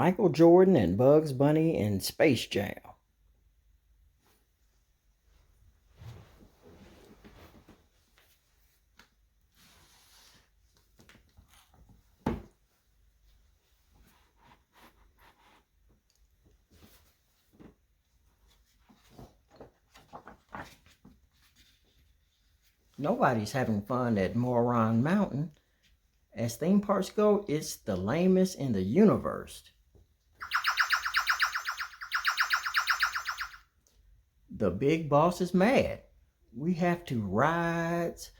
Michael Jordan and Bugs Bunny in Space Jam. Nobody's having fun at Moron Mountain. As theme parks go, it's the lamest in the universe. The big boss is mad. We have rides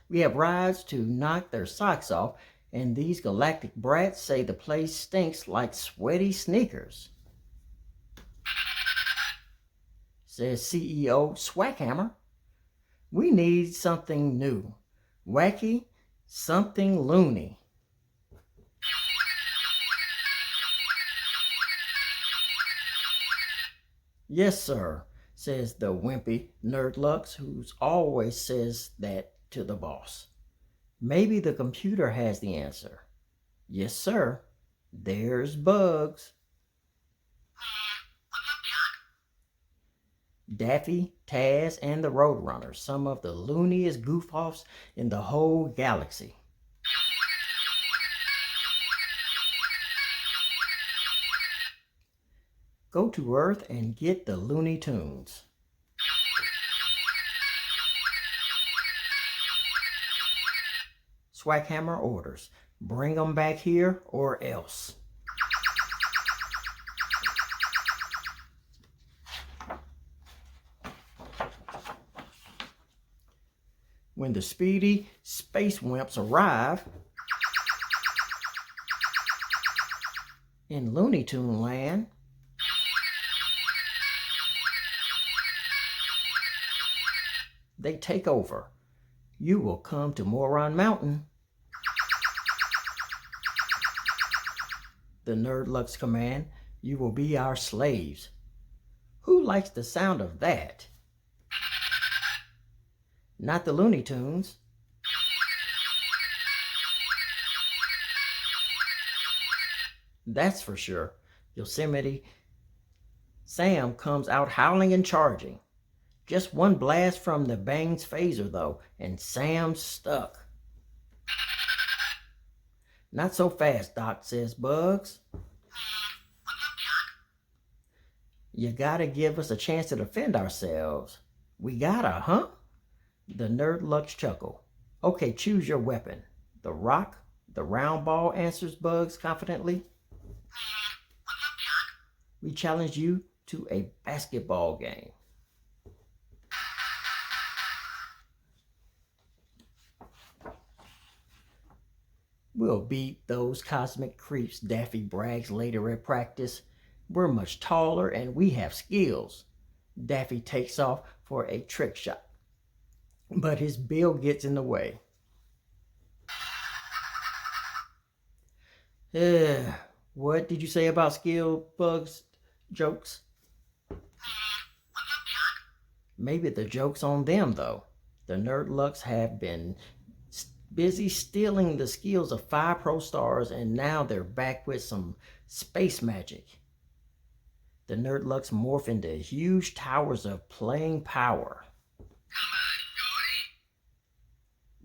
to knock their socks off, and these galactic brats say the place stinks like sweaty sneakers. Says CEO Swackhammer. We need something new, wacky, something loony. Yes, sir, says the wimpy Nerdlux, who always says that to the boss. Maybe the computer has the answer. Yes, sir. There's Bugs. Daffy, Taz, and the Roadrunners, some of the looniest goof-offs in the whole galaxy. Go to Earth and get the Looney Tunes. Swackhammer orders, bring them back here or else. When the speedy space wimps arrive in Looney Tune Land, they take over. You will come to Moron Mountain. The Nerdlux command, you will be our slaves. Who likes the sound of that? Not the Looney Tunes. That's for sure. Yosemite Sam comes out howling and charging. Just one blast from the Bangs phaser though, and Sam's stuck. Not so fast, Doc, says Bugs. You gotta give us a chance to defend ourselves. We gotta, huh? The Nerdlux chuckle. Okay, choose your weapon. The rock, the round ball, answers Bugs confidently. We challenge you to a basketball game. We'll beat those cosmic creeps, Daffy brags later at practice. We're much taller and we have skills. Daffy takes off for a trick shot, but his bill gets in the way. What did you say about skill, Bugs? Jokes? Maybe the joke's on them, though. The Nerdlux have been busy stealing the skills of 5 pro stars, and now they're back with some space magic. The Nerdlux morph into huge towers of playing power.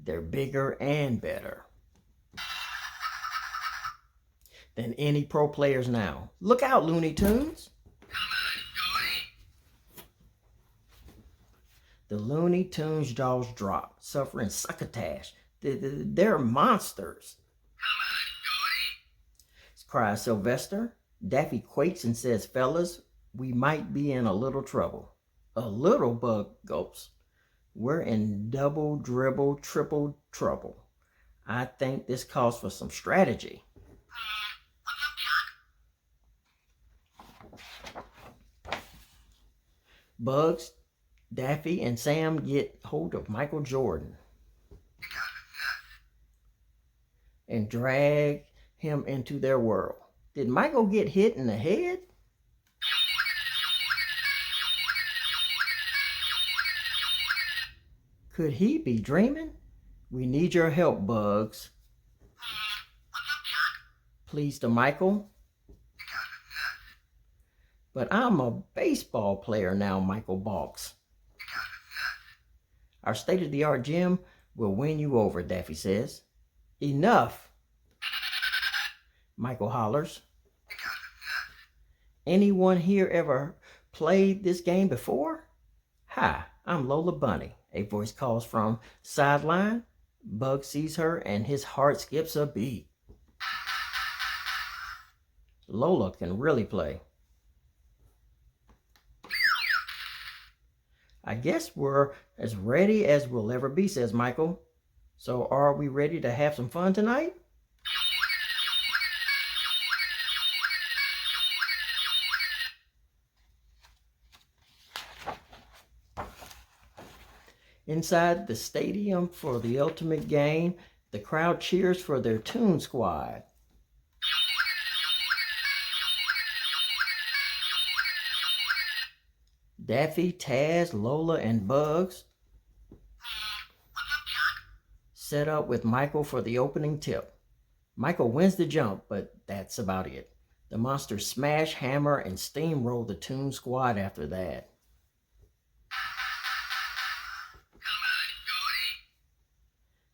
They're bigger and better than any pro players now. Look out, Looney Tunes! The Looney Tunes' jaws drop, suffering succotash. They're monsters, cries Sylvester. Daffy quakes and says, fellas, we might be in a little trouble. A little, Bug gulps. We're in double, dribble, triple trouble. I think this calls for some strategy. Bugs, Daffy, and Sam get hold of Michael Jordan and drag him into their world. Did Michael get hit in the head? Could he be dreaming? We need your help, Bugs. Please to Michael. But I'm a baseball player now, Michael balks. Our state-of-the-art gym will win you over, Daffy says. Enough, Michael hollers. Anyone here ever played this game before? Hi, I'm Lola Bunny, a voice calls from sideline. Bug sees her and his heart skips a beat. Lola can really play. I guess we're as ready as we'll ever be, says Michael. So are we ready to have some fun tonight? Inside the stadium for the ultimate game, the crowd cheers for their Toon Squad. Daffy, Taz, Lola, and Bugs set up with Michael for the opening tip. Michael wins the jump, but that's about it. The monsters smash, hammer, and steamroll the Toon Squad after that.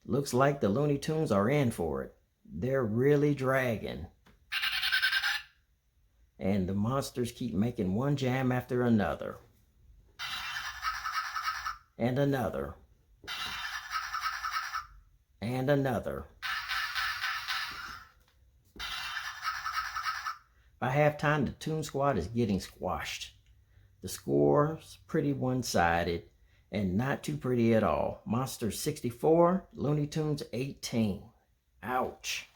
Looks like the Looney Tunes are in for it. They're really dragging. And the monsters keep making one jam after another. And another. And another. By halftime, the Toon Squad is getting squashed. The score's pretty one-sided and not too pretty at all. Monsters 64, Looney Tunes 18. Ouch.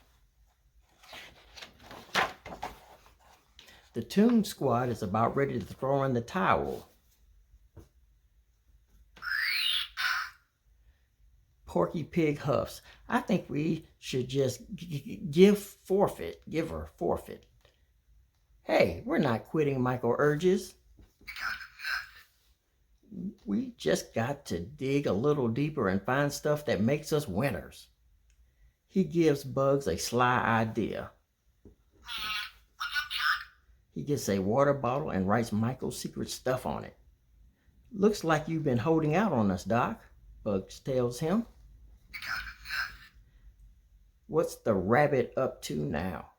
The Toon Squad is about ready to throw in the towel. Porky Pig huffs. I think we should just give her forfeit. Hey, we're not quitting, Michael urges. We just got to dig a little deeper and find stuff that makes us winners. He gives Bugs a sly idea. He gets a water bottle and writes Michael's secret stuff on it. Looks like you've been holding out on us, Doc, Bugs tells him. What's the rabbit up to now?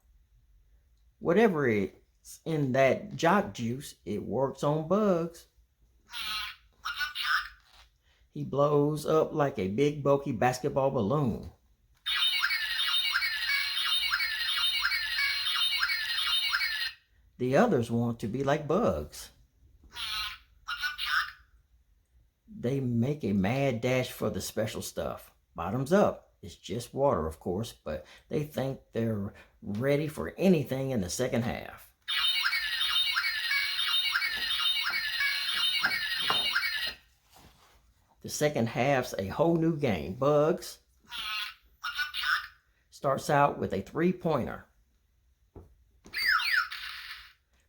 Whatever it's in that jock juice, it works on Bugs. He blows up like a big bulky basketball balloon. The others want to be like Bugs. They make a mad dash for the special stuff. Bottoms up. It's just water, of course, but they think they're ready for anything in the second half. The second half's a whole new game. Bugs starts out with a three-pointer.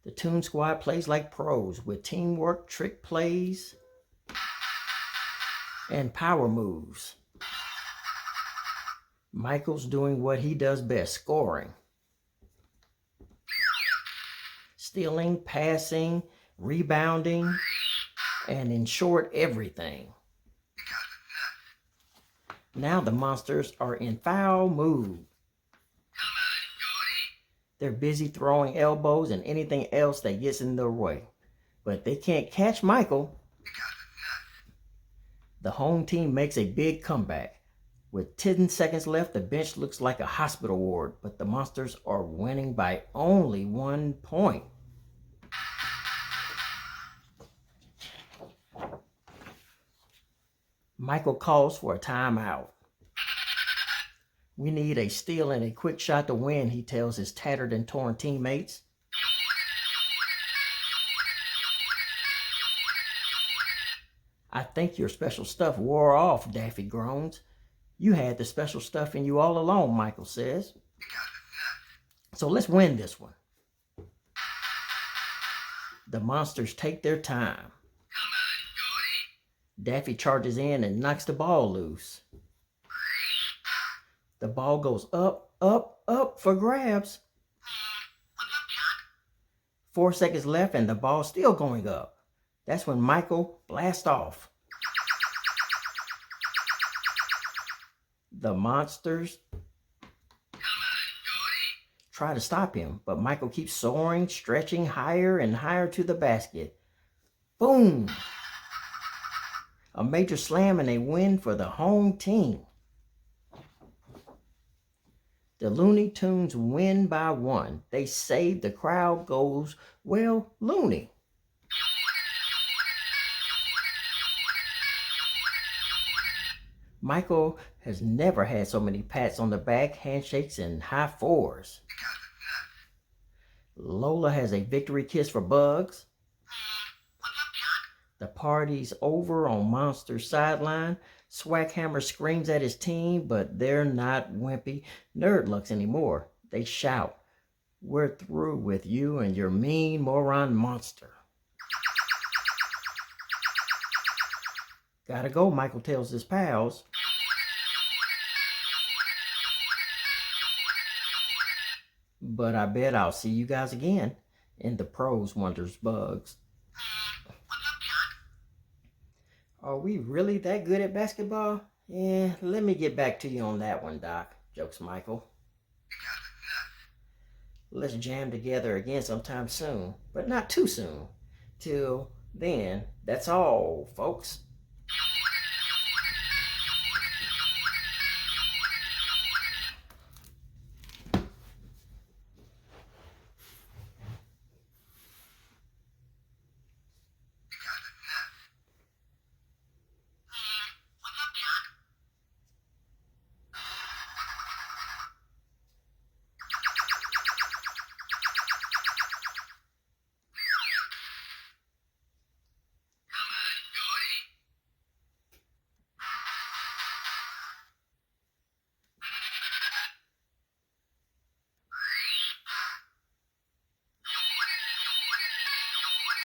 The Toon Squad plays like pros with teamwork, trick plays, and power moves. Michael's doing what he does best, scoring. Stealing, passing, rebounding, and in short, everything. Now the monsters are in foul mood. They're busy throwing elbows and anything else that gets in their way. But they can't catch Michael. The home team makes a big comeback. With 10 seconds left, the bench looks like a hospital ward, but the monsters are winning by only 1 point. Michael calls for a timeout. We need a steal and a quick shot to win, he tells his tattered and torn teammates. I think your special stuff wore off, Daffy groans. You had the special stuff in you all along, Michael says. So let's win this one. The monsters take their time. Daffy charges in and knocks the ball loose. The ball goes up, up, up for grabs. 4 seconds left and the ball's still going up. That's when Michael blasts off. The monsters try to stop him, but Michael keeps soaring, stretching higher and higher to the basket. Boom! A major slam and a win for the home team. The Looney Tunes win by 1. They save. The crowd goes, well, loony. Michael has never had so many pats on the back, handshakes, and high fours. Lola has a victory kiss for Bugs. The party's over on Monster's sideline. Swackhammer screams at his team, but they're not wimpy Nerdlucks anymore. They shout, "We're through with you and your mean moron monster." Gotta go, Michael tells his pals. But I bet I'll see you guys again in the pros, wonders Bugs. Are we really that good at basketball? Yeah, let me get back to you on that one, Doc, jokes Michael. Let's jam together again sometime soon, but not too soon. Till then, that's all, folks.